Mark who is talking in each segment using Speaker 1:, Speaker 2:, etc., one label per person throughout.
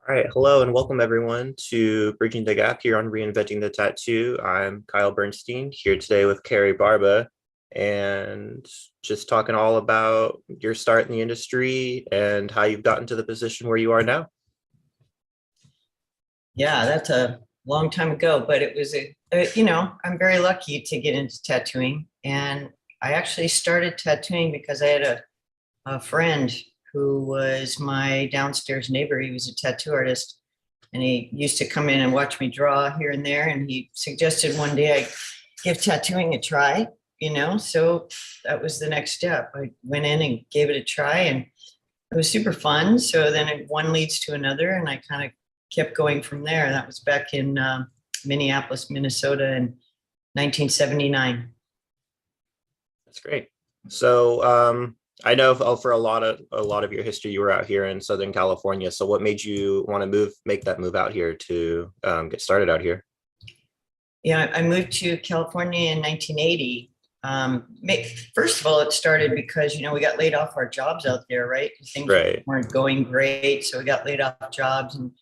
Speaker 1: All right, hello and welcome everyone to Bridging the Gap here on Reinventing the Tattoo. I'm Kyle Bernstein here today with Kari Barba and just talking all about your start in the industry and how you've gotten to the position where you are now.
Speaker 2: Yeah, that's a long time ago, but it was I'm very lucky to get into tattooing. And I actually started tattooing because I had a friend who was my downstairs neighbor. He was a tattoo artist and he used to come in and watch me draw here and there. And he suggested one day I give tattooing a try, so that was the next step. I went in and gave it a try and it was super fun. So then one leads to another and I kind of kept going from there. That was back in Minneapolis, Minnesota in 1979.
Speaker 1: That's great. So I know for a lot of your history, you were out here in Southern California. So what made you want to make that move out here to get started out here?
Speaker 2: Yeah, I moved to California in 1980. First of all, it started because, we got laid off our jobs out there, right? Things
Speaker 1: Right.
Speaker 2: weren't going great. So we got laid off jobs. And,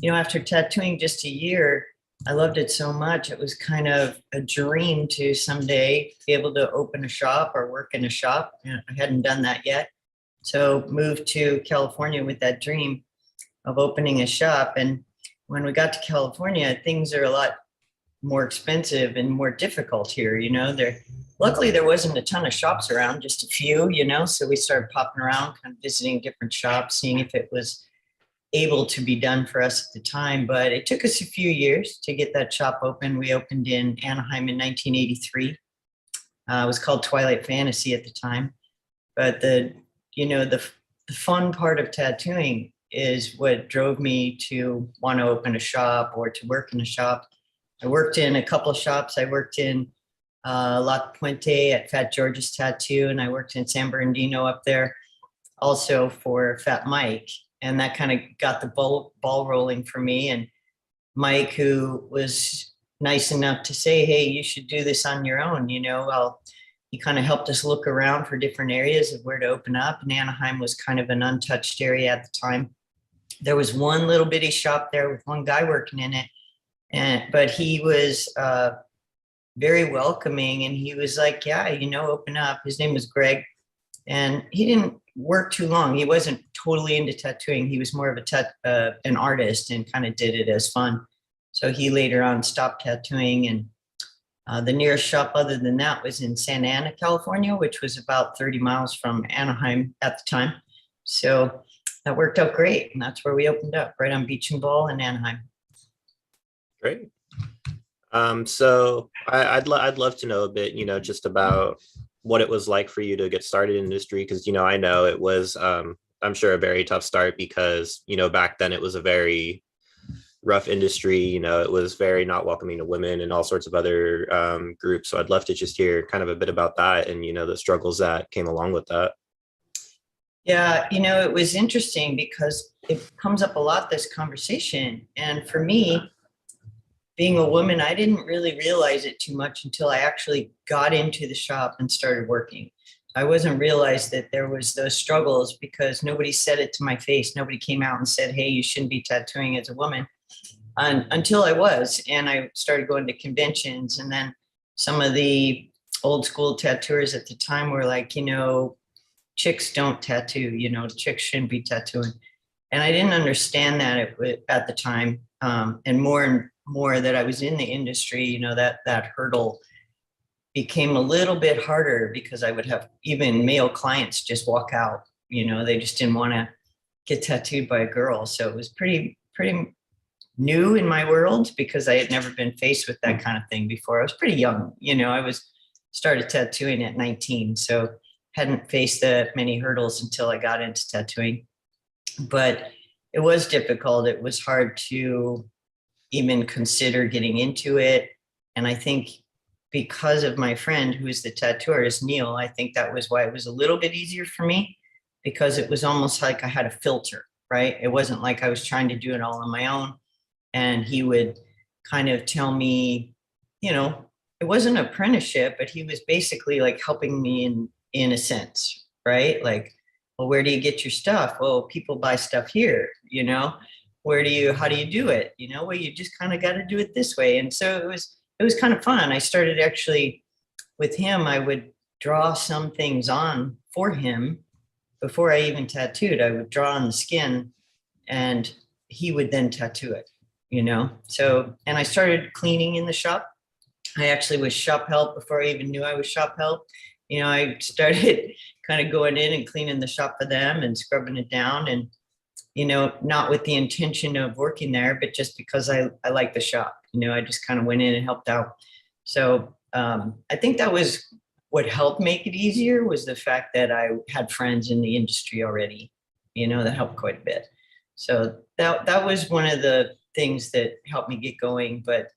Speaker 2: after tattooing just a year, I loved it so much. It was kind of a dream to someday be able to open a shop or work in a shop. And I hadn't done that yet. So moved to California with that dream of opening a shop. And when we got to California, things are a lot more expensive and more difficult here. Luckily there wasn't a ton of shops around, just a few, so we started popping around, kind of visiting different shops, seeing if it was able to be done for us at the time. But it took us a few years to get that shop open. We opened in Anaheim in 1983. It was called Twilight Fantasy at the time. But the fun part of tattooing is what drove me to want to open a shop or to work in a shop. I worked in a couple of shops. I worked in La Puente at Fat George's Tattoo, and I worked in San Bernardino up there also for Fat Mike. And that kind of got the ball rolling for me. And Mike, who was nice enough to say, hey, you should do this on your own, he kind of helped us look around for different areas of where to open up. And Anaheim was kind of an untouched area at the time. There was one little bitty shop there with one guy working in it. But he was very welcoming and he was like, yeah, open up. His name was Greg. And he didn't work too long. He wasn't totally into tattooing. He was more of an artist and kind of did it as fun. So he later on stopped tattooing. And the nearest shop other than that was in Santa Ana, California, which was about 30 miles from Anaheim at the time. So that worked out great. And that's where we opened up, right on Beach and Ball in Anaheim.
Speaker 1: Great. So I'd love to know a bit, just about what it was like for you to get started in industry, because I know it was I'm sure a very tough start because back then it was a very rough industry. It was very not welcoming to women and all sorts of other groups. So I'd love to just hear kind of a bit about that and the struggles that came along with that.
Speaker 2: Yeah, it was interesting because it comes up a lot, this conversation. And for me, being a woman, I didn't really realize it too much until I actually got into the shop and started working. I wasn't realized that there was those struggles because nobody said it to my face. Nobody came out and said, hey, you shouldn't be tattooing as a woman. Until I was, and I started going to conventions. And then some of the old school tattooers at the time were like, chicks don't tattoo, chicks shouldn't be tattooing. And I didn't understand that at the time. And more that I was in the industry, that hurdle became a little bit harder because I would have even male clients just walk out, they just didn't want to get tattooed by a girl. So it was pretty new in my world because I had never been faced with that kind of thing before. I was pretty young, I started tattooing at 19. So hadn't faced that many hurdles until I got into tattooing, but it was difficult. It was hard to even consider getting into it. And I think because of my friend who is the tattoo artist, Neil, I think that was why it was a little bit easier for me because it was almost like I had a filter, right? It wasn't like I was trying to do it all on my own. And he would kind of tell me, it wasn't an apprenticeship, but he was basically like helping me in a sense, right? Like, well, where do you get your stuff? Well, people buy stuff here, how do you do it? Well, you just kind of got to do it this way. And so it was kind of fun. I started actually with him, I would draw some things on for him before I even tattooed. I would draw on the skin and he would then tattoo it, So, and I started cleaning in the shop. I actually was shop help before I even knew I was shop help. I started kind of going in and cleaning the shop for them and scrubbing it down, and, not with the intention of working there, but just because I like the shop. I just kind of went in and helped out. So I think that was what helped make it easier, was the fact that I had friends in the industry already, that helped quite a bit. So that was one of the things that helped me get going. But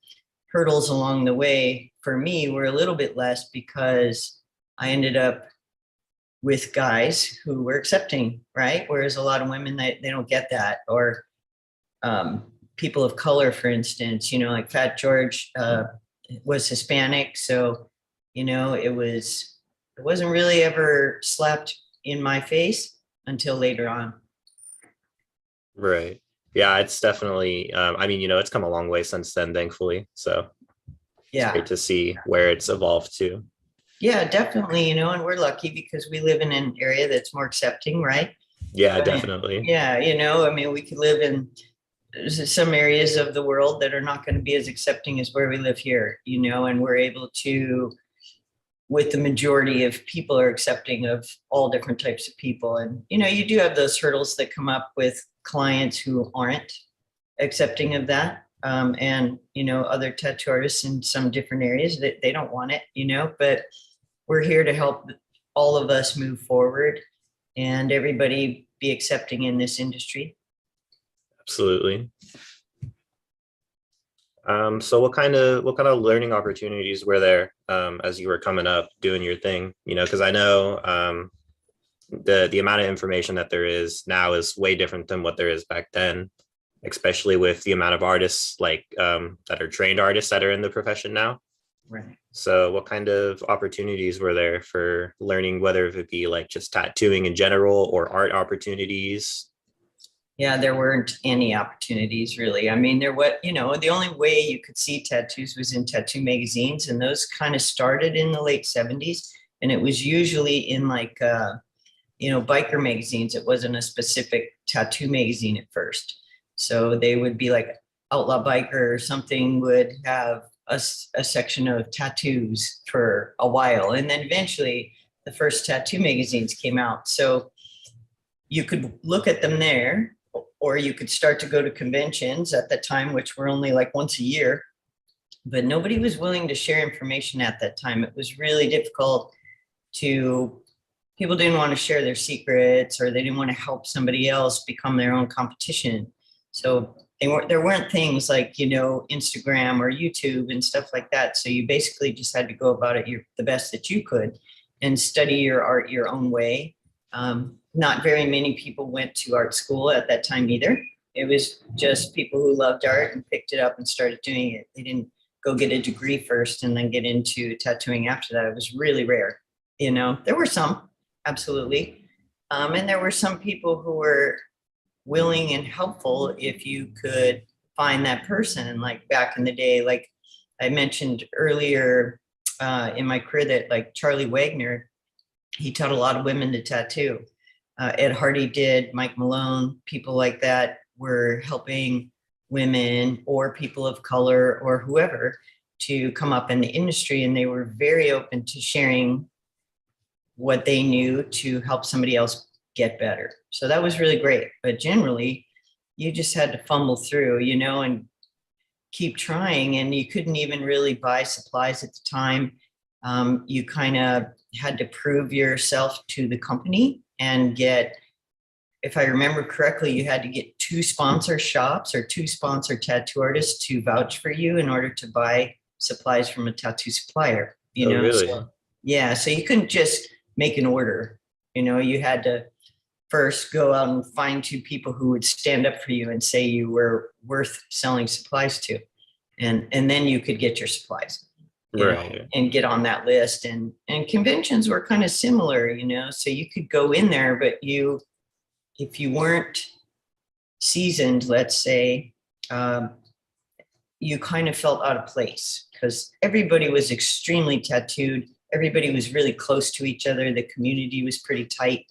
Speaker 2: hurdles along the way for me were a little bit less, because I ended up with guys who were accepting, right? Whereas a lot of women, they don't get that. Or people of color, for instance, like Fat George was Hispanic. So, it wasn't really ever slapped in my face until later on.
Speaker 1: Right. Yeah, it's definitely, it's come a long way since then, thankfully. So
Speaker 2: Yeah.
Speaker 1: it's great to see where it's evolved to.
Speaker 2: Yeah, definitely, and we're lucky because we live in an area that's more accepting, right?
Speaker 1: Yeah, definitely.
Speaker 2: Yeah, we could live in some areas of the world that are not going to be as accepting as where we live here, and we're able to, with the majority of people, are accepting of all different types of people. And, you do have those hurdles that come up with clients who aren't accepting of that. And, other tattoo artists in some different areas that they don't want it, but we're here to help all of us move forward and everybody be accepting in this industry.
Speaker 1: Absolutely. So what kind of learning opportunities were there as you were coming up doing your thing? Because I know the amount of information that there is now is way different than what there is back then, especially with the amount of artists that are trained artists that are in the profession now.
Speaker 2: Right.
Speaker 1: So what kind of opportunities were there for learning, whether it be like just tattooing in general or art opportunities?
Speaker 2: Yeah, there weren't any opportunities really. The only way you could see tattoos was in tattoo magazines, and those kind of started in the late 70s. And it was usually in biker magazines. It wasn't a specific tattoo magazine at first. So they would be like Outlaw Biker or something would have a section of tattoos for a while. And then eventually the first tattoo magazines came out. So you could look at them there, or you could start to go to conventions at that time, which were only like once a year, but nobody was willing to share information at that time. It was really difficult people didn't want to share their secrets, or they didn't want to help somebody else become their own competition. So there weren't things like, Instagram or YouTube and stuff like that. So you basically just had to go about it the best that you could and study your art your own way. Not very many people went to art school at that time either. It was just people who loved art and picked it up and started doing it. They didn't go get a degree first and then get into tattooing after that. It was really rare. There were some, absolutely. And there were some people who were willing and helpful if you could find that person. Like back in the day, like I mentioned earlier in my career, that like Charlie Wagner, he taught a lot of women to tattoo. Ed Hardy did, Mike Malone, people like that were helping women or people of color or whoever to come up in the industry. And they were very open to sharing what they knew to help somebody else get better. So that was really great. But generally, you just had to fumble through, and keep trying. And you couldn't even really buy supplies at the time. You kind of had to prove yourself to the company and get, if I remember correctly, you had to get 2 sponsor shops or 2 sponsor tattoo artists to vouch for you in order to buy supplies from a tattoo supplier.
Speaker 1: Really?
Speaker 2: So, yeah. So you couldn't just make an order. You had to first go out and find 2 people who would stand up for you and say you were worth selling supplies to. And then you could get your supplies.
Speaker 1: Right.
Speaker 2: And get on that list. And conventions were kind of similar, so you could go in there, but if you weren't seasoned, let's say, you kind of felt out of place because everybody was extremely tattooed. Everybody was really close to each other. The community was pretty tight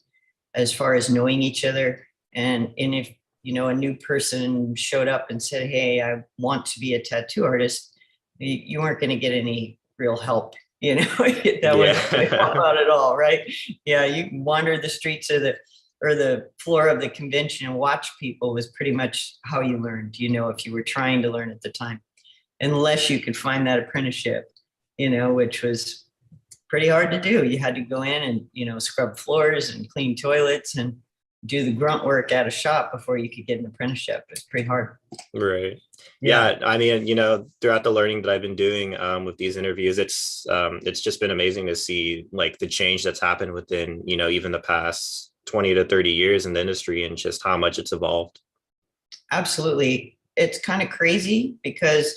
Speaker 2: as far as knowing each other. And if, a new person showed up and said, hey, I want to be a tattoo artist, you weren't going to get any real help. That wasn't going to help out at all, right? Yeah, you can wander the streets or the floor of the convention and watch people was pretty much how you learned, if you were trying to learn at the time, unless you could find that apprenticeship, which was pretty hard to do. You had to go in and, scrub floors and clean toilets and do the grunt work at a shop before you could get an apprenticeship. It's pretty hard.
Speaker 1: Right. Yeah. I mean, throughout the learning that I've been doing with these interviews, it's just been amazing to see like the change that's happened within, even the past 20 to 30 years in the industry and just how much it's evolved.
Speaker 2: Absolutely. It's kind of crazy because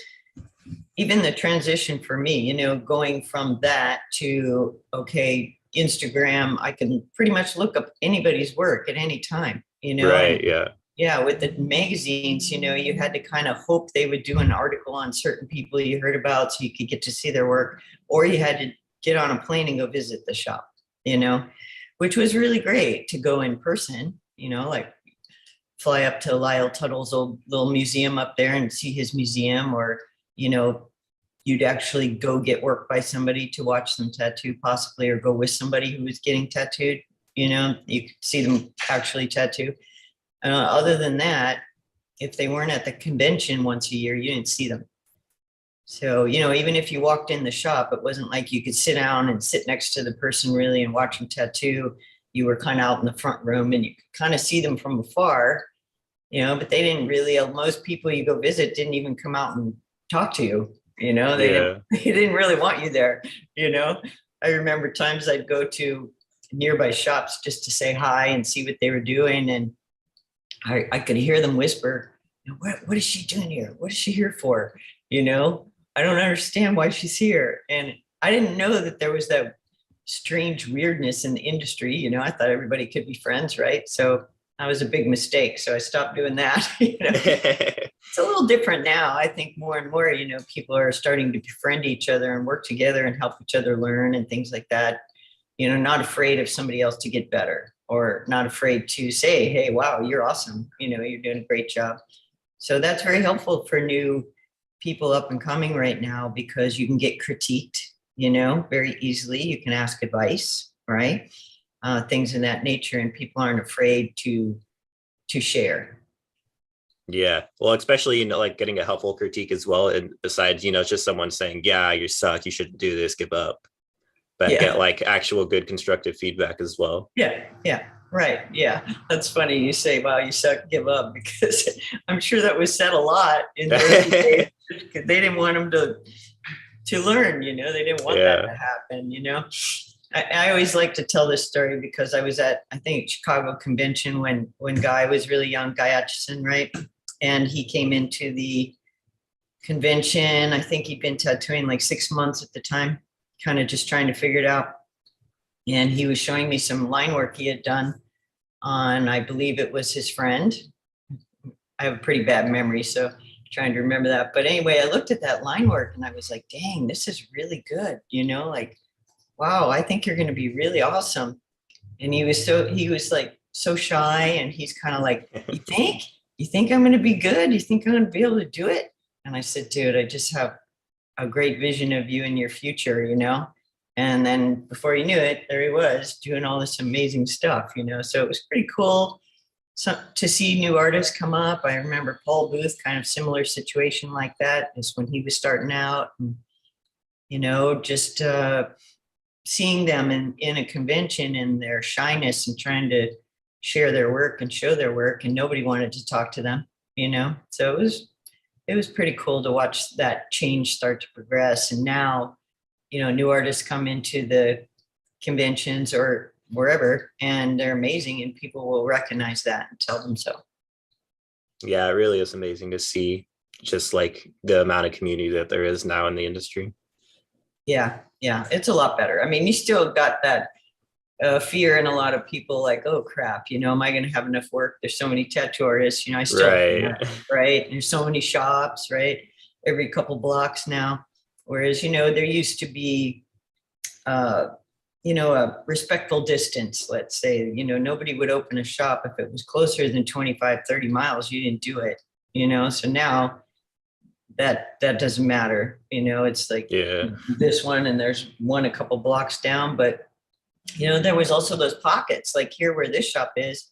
Speaker 2: even the transition for me, going from that to, okay, Instagram, I can pretty much look up anybody's work at any time,
Speaker 1: Right. Yeah.
Speaker 2: Yeah. With the magazines, you had to kind of hope they would do an article on certain people you heard about so you could get to see their work, or you had to get on a plane and go visit the shop, which was really great to go in person, like fly up to Lyle Tuttle's old little museum up there and see his museum, or, you'd actually go get work by somebody to watch them tattoo possibly, or go with somebody who was getting tattooed, you could see them actually tattoo. Other than that, if they weren't at the convention once a year, you didn't see them. So, even if you walked in the shop, it wasn't like you could sit down and sit next to the person really and watch them tattoo. You were kind of out in the front room and you could kind of see them from afar, but they didn't really, most people you go visit didn't even come out and talk to you. They didn't really want you there. I remember times I'd go to nearby shops just to say hi and see what they were doing. And I could hear them whisper, what is she doing here? What is she here for? I don't understand why she's here. And I didn't know that there was that strange weirdness in the industry. I thought everybody could be friends, right? So that was a big mistake. So I stopped doing that. It's a little different now. I think more and more, people are starting to befriend each other and work together and help each other learn and things like that. Not afraid of somebody else to get better, or not afraid to say, hey, wow, you're awesome. You're doing a great job. So that's very helpful for new people up and coming right now, because you can get critiqued, very easily. You can ask advice, right? Things in that nature, and people aren't afraid to share.
Speaker 1: Yeah. Well, especially, like getting a helpful critique as well. And besides, it's just someone saying, yeah, you suck, you shouldn't do this, give up. But get like actual good constructive feedback as well.
Speaker 2: Yeah. Yeah. Right. Yeah. That's funny. You say, wow, you suck, give up, because I'm sure that was said a lot in the early days. They didn't want them to learn, they didn't want that to happen, I always like to tell this story because I was at, I think, Chicago convention when Guy was really young, Guy Atchison, right? And he came into the convention. I think he'd been tattooing like 6 months at the time, kind of just trying to figure it out. And he was showing me some line work he had done on, I believe it was his friend. I have a pretty bad memory, so I'm trying to remember that. But anyway, I looked at that line work and I was like, dang, this is really good. Like, wow, I think you're going to be really awesome. And he was like so shy, and he's kind of like, you think I'm going to be good? You think I'm going to be able to do it? And I said, dude, I just have a great vision of you and your future, And then before you knew it, there he was doing all this amazing stuff, So it was pretty cool to see new artists come up. I remember Paul Booth, kind of similar situation like that, is when he was starting out, and, just seeing them in a convention and their shyness and trying to share their work and show their work, and nobody wanted to talk to them, So it was pretty cool to watch that change start to progress. And now, new artists come into the conventions or wherever, and they're amazing, and people will recognize that and tell them so.
Speaker 1: Yeah, it really is amazing to see just like the amount of community that there is now in the industry.
Speaker 2: Yeah, it's a lot better. I mean, you still got that fear in a lot of people, like, oh crap, am I going to have enough work? There's so many tattoo artists, I still
Speaker 1: Right.
Speaker 2: can't, right? There's so many shops, right? Every couple blocks now. Whereas, there used to be, a respectful distance, let's say, nobody would open a shop if it was closer than 25, 30 miles, you didn't do it, so now that doesn't matter, it's like
Speaker 1: Yeah.
Speaker 2: this one and there's one a couple blocks down, but there was also those pockets like here where this shop is.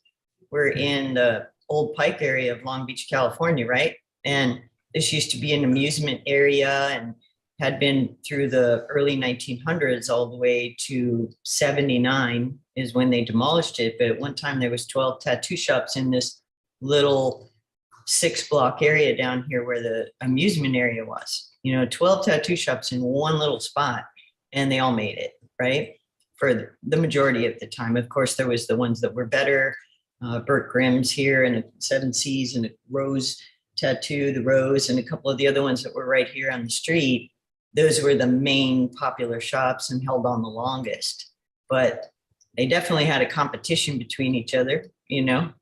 Speaker 2: We're in the Old Pike area of Long Beach, California, right? And this used to be an amusement area and had been through the early 1900s all the way to 79 is when they demolished it. But at one time there was 12 tattoo shops in this little 6-block area down here where the amusement area was, 12 tattoo shops in one little spot, and they all made it, right? For the majority of the time. Of course, there was the ones that were better, Burt Grimm's here and a Seven Seas and a Rose Tattoo, the Rose, and a couple of the other ones that were right here on the street. Those were the main popular shops and held on the longest. But they definitely had a competition between each other.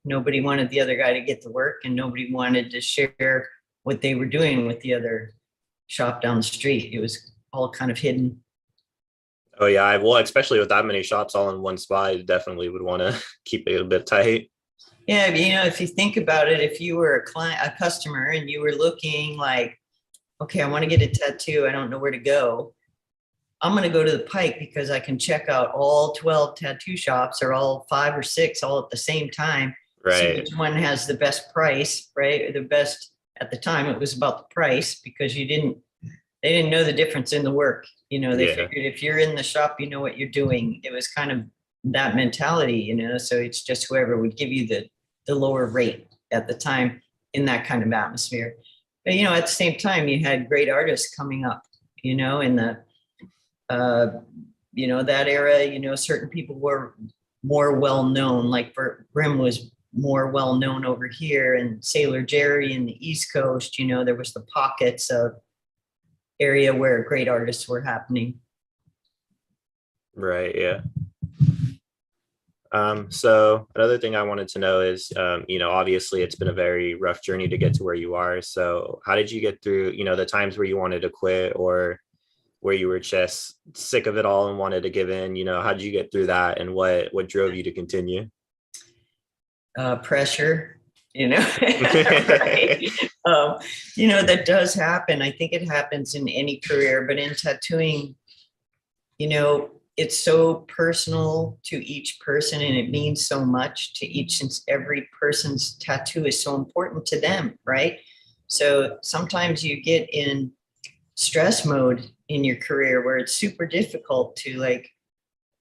Speaker 2: Nobody wanted the other guy to get the work, and nobody wanted to share what they were doing with the other shop down the street. It was all kind of hidden.
Speaker 1: Oh yeah, well, especially with that many shops all in one spot, you definitely would want to keep it a bit tight.
Speaker 2: Yeah, if you think about it, if you were a customer and you were looking like, okay, I want to get a tattoo, I don't know where to go. I'm going to go to the Pike because I can check out all 12 tattoo shops or all 5 or 6 all at the same time.
Speaker 1: Right.
Speaker 2: See which one has the best price, right? Or the best at the time. It was about the price because they didn't know the difference in the work. They figured if you're in the shop, you know what you're doing. It was kind of that mentality, so it's just whoever would give you the lower rate at the time in that kind of atmosphere. But, at the same time, you had great artists coming up, in the, that era, certain people were more well-known, like Burt Grimm was more well-known over here, and Sailor Jerry in the East Coast, there was the pockets of area where great artists were happening.
Speaker 1: Right. Yeah. So another thing I wanted to know is, obviously it's been a very rough journey to get to where you are. So how did you get through, the times where you wanted to quit or where you were just sick of it all and wanted to give in? How did you get through that, and what drove you to continue?
Speaker 2: Pressure. Right? That does happen. I think it happens in any career, but in tattooing, it's so personal to each person, and it means so much to each, since every person's tattoo is so important to them, right? So sometimes you get in stress mode in your career where it's super difficult to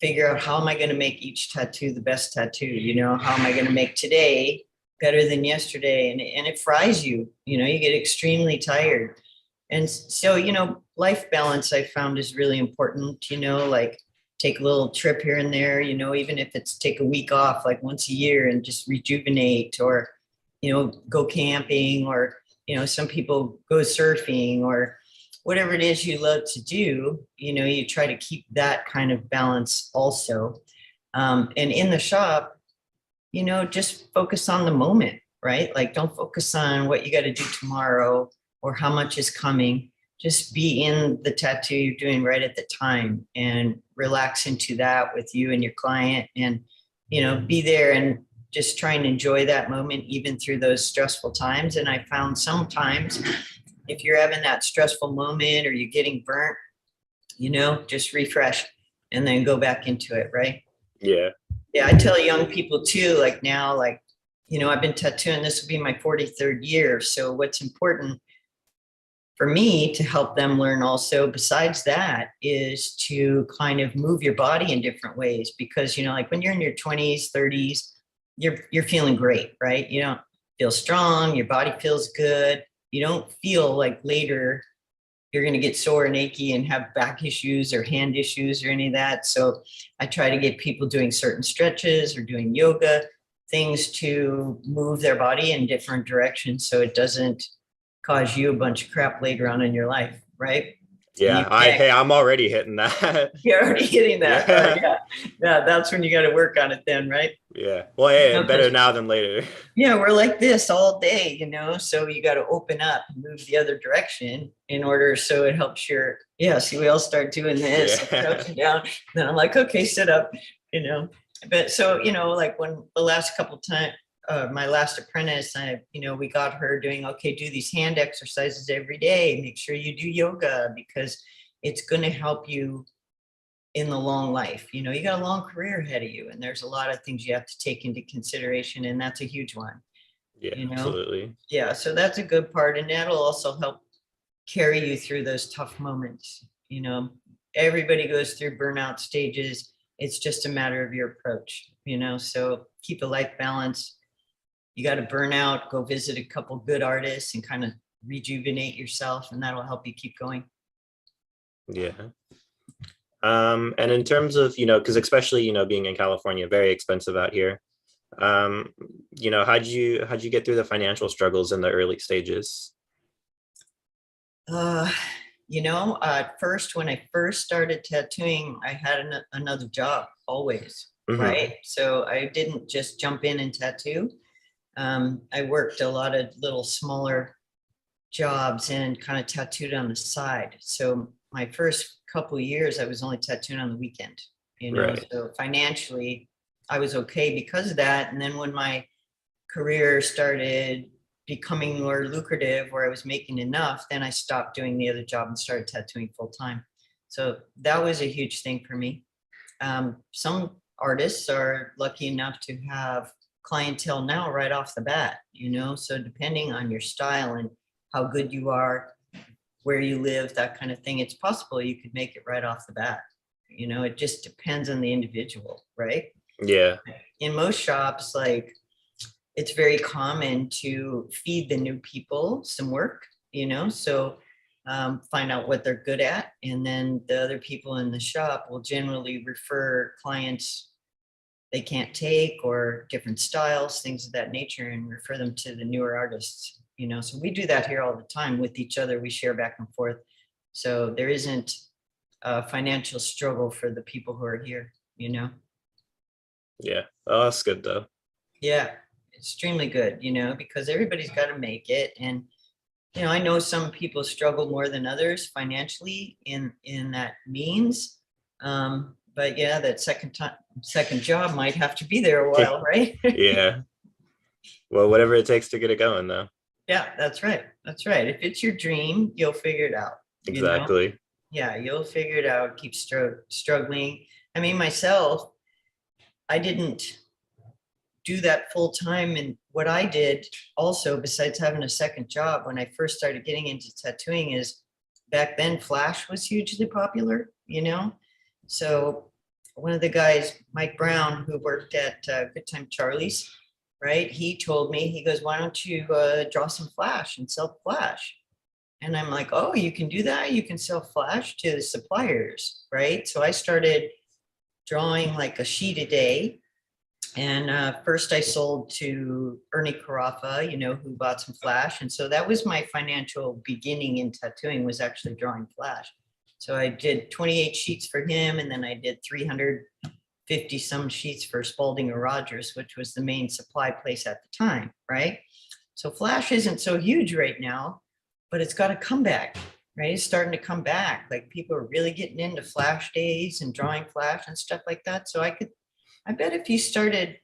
Speaker 2: figure out, how am I going to make each tattoo the best tattoo? How am I going to make today better than yesterday? And it fries you, you get extremely tired. And so, life balance I found is really important, take a little trip here and there, even if it's take a week off, like once a year, and just rejuvenate, or, go camping, or, some people go surfing, or whatever it is you love to do, you try to keep that kind of balance also. And in the shop, just focus on the moment, right? Like, don't focus on what you got to do tomorrow or how much is coming. Just be in the tattoo you're doing right at the time and relax into that with you and your client, and, be there and just try and enjoy that moment, even through those stressful times. And I found sometimes if you're having that stressful moment or you're getting burnt, just refresh and then go back into it. Right.
Speaker 1: Yeah.
Speaker 2: Yeah. I tell young people too, now, I've been tattooing, this will be my 43rd year. So what's important for me to help them learn also, besides that, is to kind of move your body in different ways, because, when you're in your 20s, 30s, you're feeling great, right? You don't feel strong. Your body feels good. You don't feel like later you're going to get sore and achy and have back issues or hand issues or any of that. So I try to get people doing certain stretches or doing yoga, things to move their body in different directions so it doesn't cause you a bunch of crap later on in your life, right? and you
Speaker 1: Yeah.
Speaker 2: can't.
Speaker 1: I'm already hitting that.
Speaker 2: You're already hitting that.
Speaker 1: Yeah.
Speaker 2: Yeah. Yeah, that's when you got to work on it then, right?
Speaker 1: Yeah. Well, hey,
Speaker 2: No,
Speaker 1: better
Speaker 2: 'cause,
Speaker 1: now than later.
Speaker 2: yeah, we're like this all day, you know, so you got to open up and move the other direction in order so it helps your, yeah, see, we all start doing this, and
Speaker 1: Yeah.
Speaker 2: crouching down. Then I'm like, okay, sit up, you know. But so, you know, like when the last couple times, my last apprentice, we got her doing, okay, do these hand exercises every day. Make sure you do yoga because it's going to help you in the long life. You know, you got a long career ahead of you, and there's a lot of things you have to take into consideration, and that's a huge one,
Speaker 1: Yeah,
Speaker 2: you know?
Speaker 1: absolutely.
Speaker 2: Yeah, so that's a good part, and that'll also help carry you through those tough moments. You know, everybody goes through burnout stages. It's just a matter of your approach, you know? So keep a life balance. You got to burn out, go visit a couple good artists and kind of rejuvenate yourself, and that'll help you keep going.
Speaker 1: Yeah. And in terms of, because especially, being in California, very expensive out here. Um, how'd you get through the financial struggles in the early stages?
Speaker 2: Uh, at first, when I first started tattooing, I had another job always,
Speaker 1: Hmm.
Speaker 2: right? So I didn't just jump in and tattoo. I worked a lot of little smaller jobs and kind of tattooed on the side. So my first couple of years, I was only tattooing on the weekend, you know,
Speaker 1: Right.
Speaker 2: so financially, I was okay because of that. And then when my career started becoming more lucrative, where I was making enough, then I stopped doing the other job and started tattooing full time. So that was a huge thing for me. Some artists are lucky enough to have clientele now right off the bat, you know, so depending on your style and how good you are, where you live, that kind of thing, it's possible you could make it right off the bat. You know, it just depends on the individual, right?
Speaker 1: Yeah.
Speaker 2: In most shops, like it's very common to feed the new people some work, you know, so find out what they're good at. And then the other people in the shop will generally refer clients they can't take or different styles, things of that nature, and refer them to the newer artists, you know. So we do that here all the time with each other. We share back and forth. So there isn't a financial struggle for the people who are here, you know.
Speaker 1: Yeah. Oh, that's good though.
Speaker 2: Yeah, extremely good, you know, because everybody's got to make it. And, you know, I know some people struggle more than others financially in that means. But yeah, that second job might have to be there a while, right?
Speaker 1: Yeah. Well, whatever it takes to get it going though.
Speaker 2: Yeah, that's right. That's right. If it's your dream, you'll figure it out, you know?
Speaker 1: Exactly.
Speaker 2: Yeah, you'll figure it out. Keep struggling. I mean, myself, I didn't do that full time. And what I did also, besides having a second job, when I first started getting into tattooing, is back then Flash was hugely popular, you know? So one of the guys, Mike Brown, who worked at Good Time Charlie's, right? He told me, he goes, why don't you draw some Flash and sell Flash? And I'm like, oh, you can do that? You can sell Flash to the suppliers, right? So I started drawing like a sheet a day. And first I sold to Ernie Carafa, you know, who bought some Flash. And so that was my financial beginning in tattooing, was actually drawing Flash. So I did 28 sheets for him, and then I did 350 some sheets for Spalding or Rogers, which was the main supply place at the time, right? So Flash isn't so huge right now, but it's got a comeback, right? It's starting to come back. Like people are really getting into Flash days and drawing Flash and stuff like that. So I bet if you started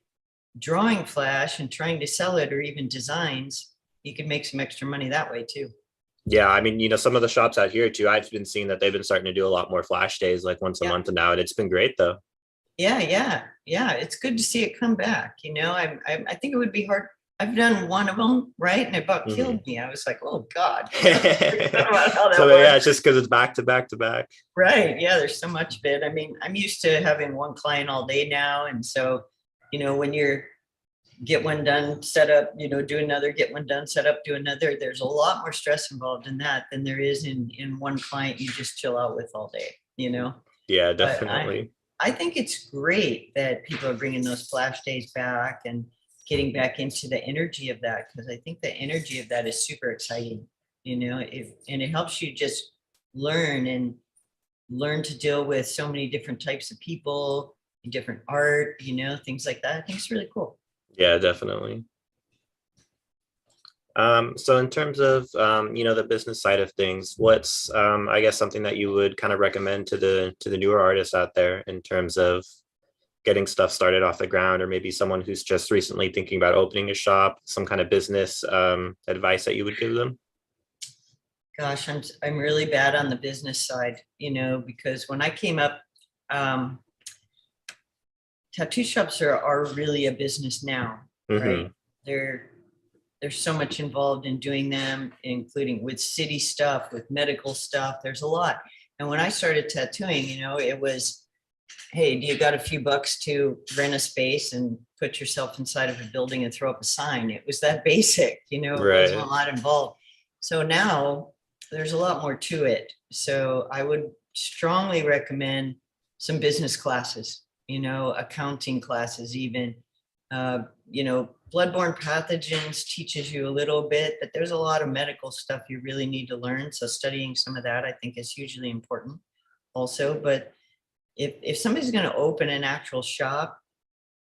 Speaker 2: drawing Flash and trying to sell it, or even designs, you could make some extra money that way too.
Speaker 1: Yeah, I mean, some of the shops out here too, I've been seeing that they've been starting to do a lot more flash days, like once a
Speaker 2: Yeah.
Speaker 1: month now, and it's been great though.
Speaker 2: Yeah. It's good to see it come back. You know, I think it would be hard. I've done one of them, right? And it about
Speaker 1: Mhm.
Speaker 2: killed me. I was like, oh God. About how that
Speaker 1: So yeah,
Speaker 2: works.
Speaker 1: it's just because it's back to back to back.
Speaker 2: Right. Yeah, there's so much of it. I mean, I'm used to having one client all day now. And so, you know, when you're get one done, set up, you know, do another, get one done, set up, do another, there's a lot more stress involved in that than there is in one client you just chill out with all day, you know.
Speaker 1: Yeah,
Speaker 2: But
Speaker 1: definitely.
Speaker 2: I think it's great that people are bringing those Flash days back and getting back into the energy of that, because I think the energy of that is super exciting, you know, and it helps you just learn to deal with so many different types of people, different art, things like that. I think it's really cool.
Speaker 1: Yeah, definitely. So in terms of, the business side of things, what's, I guess, something that you would kind of recommend to the newer artists out there in terms of getting stuff started off the ground, or maybe someone who's just recently thinking about opening a shop, some kind of business advice that you would give them?
Speaker 2: Gosh, I'm really bad on the business side, because when I came up, tattoo shops are really a business now, right?
Speaker 1: Hmm.
Speaker 2: There's so much involved in doing them, including with city stuff, with medical stuff. There's a lot. And when I started tattooing, it was, hey, do you got a few bucks to rent a space and put yourself inside of a building and throw up a sign? It was that basic, it wasn't a
Speaker 1: Right.
Speaker 2: lot involved. So now there's a lot more to it. So I would strongly recommend some business classes, accounting classes, even, bloodborne pathogens teaches you a little bit, but there's a lot of medical stuff you really need to learn. So studying some of that, I think, is hugely important also. But if somebody's going to open an actual shop,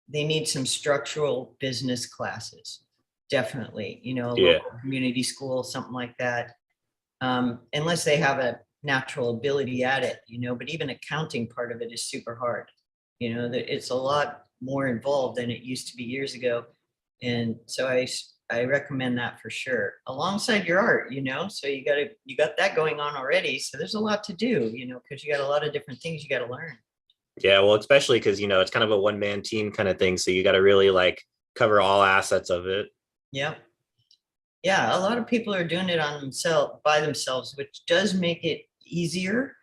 Speaker 2: they need some structural business classes, definitely, a
Speaker 1: Yeah.
Speaker 2: local community school, something like that. Unless they have a natural ability at it, but even accounting part of it is super hard. That it's a lot more involved than it used to be years ago. And so I recommend that for sure, alongside your art, so you got that going on already. So there's a lot to do, because you got a lot of different things you got to learn.
Speaker 1: Yeah, well, especially because it's kind of a one-man team kind of thing, so you got to really like cover all assets of it.
Speaker 2: Yep. Yeah, a lot of people are doing it on themselves by themselves, which does make it easier,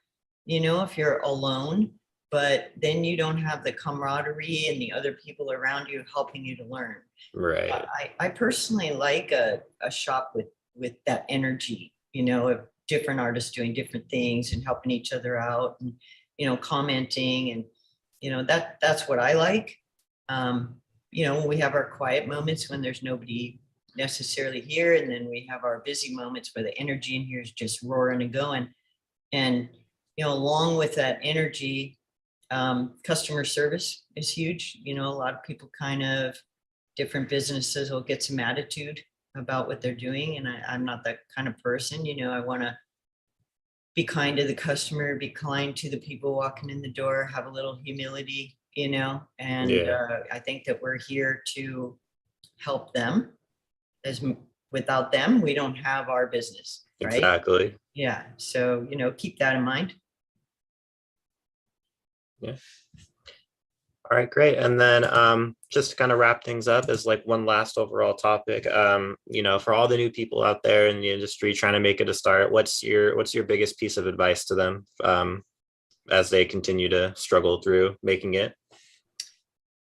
Speaker 2: if you're alone, but then you don't have the camaraderie and the other people around you helping you to learn.
Speaker 1: Right.
Speaker 2: I personally like a shop with that energy, of different artists doing different things and helping each other out, and commenting, and that's what I like. We have our quiet moments when there's nobody necessarily here, and then we have our busy moments where the energy in here is just roaring and going. And along with that energy, customer service is huge. A lot of people kind of, different businesses will get some attitude about what they're doing, and I'm not that kind of person. I want to be kind to the customer, be kind to the people walking in the door, have a little humility, and
Speaker 1: Yeah,
Speaker 2: I think that we're here to help them, as without them we don't have our business, right?
Speaker 1: exactly.
Speaker 2: Yeah, so keep that in mind.
Speaker 1: Yeah. All right, great. And then just to kind of wrap things up as like one last overall topic, for all the new people out there in the industry trying to make it a start, what's your biggest piece of advice to them as they continue to struggle through making it?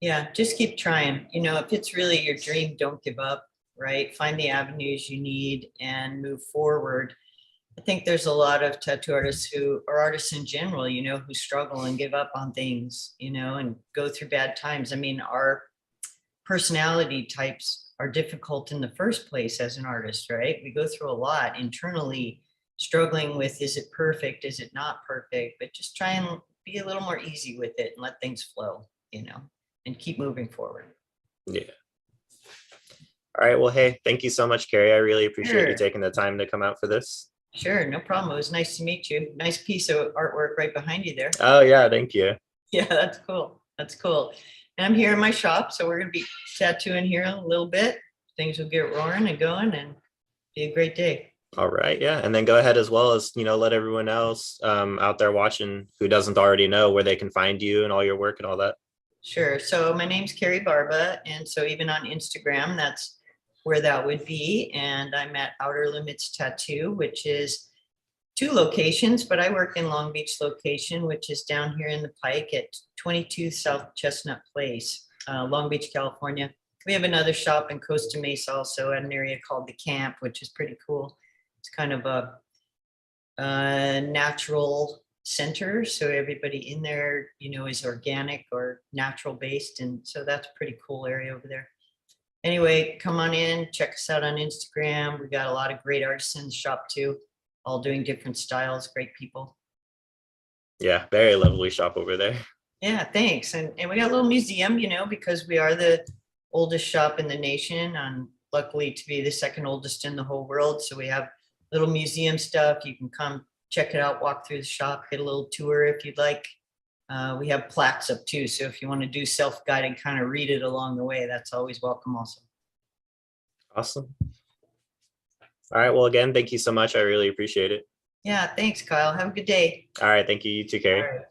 Speaker 2: Yeah, just keep trying. If it's really your dream, don't give up, right? Find the avenues you need and move forward. I think there's a lot of tattoo artists who are artists in general, who struggle and give up on things, and go through bad times. I mean, our personality types are difficult in the first place as an artist, right? We go through a lot internally, struggling with, is it perfect? Is it not perfect? But just try and be a little more easy with it and let things flow, and keep moving forward.
Speaker 1: Yeah. All right. Well, hey, thank you so much, Carrie. I really appreciate you
Speaker 2: Sure.
Speaker 1: taking the time to come out for this.
Speaker 2: Sure, no problem. It was nice to meet you. Nice piece of artwork right behind you there.
Speaker 1: Oh, yeah. Thank you.
Speaker 2: Yeah, that's cool. That's cool. And I'm here in my shop, so we're going to be tattooing here a little bit. Things will get roaring and going, and be a great day.
Speaker 1: All right. Yeah. And then go ahead as well as, let everyone else out there watching who doesn't already know where they can find you and all your work and all that.
Speaker 2: Sure. So my name's Kari Barba, and so even on Instagram, that's where that would be. And I'm at Outer Limits Tattoo, which is 2 locations, but I work in Long Beach location, which is down here in the Pike at 22 South Chestnut Place, Long Beach, California. We have another shop in Costa Mesa also, at an area called the Camp, which is pretty cool. It's kind of a natural center, so everybody in there, is organic or natural based, and so that's a pretty cool area over there. Anyway, come on in, check us out on Instagram. We got a lot of great artists in the shop too. all doing different styles, great people.
Speaker 1: Yeah, very lovely shop over there.
Speaker 2: Yeah, thanks. And we got a little museum, because we are the oldest shop in the nation, and luckily to be the second oldest in the whole world. So we have little museum stuff. You can come check it out, walk through the shop, get a little tour if you'd like. We have plaques up too. So if you want to do self-guided, kind of read it along the way, that's always welcome also.
Speaker 1: Awesome. All right. Well, again, thank you so much. I really appreciate it.
Speaker 2: Yeah, thanks, Kyle. Have a good day.
Speaker 1: All right. Thank you. You too, Kari.
Speaker 2: All right.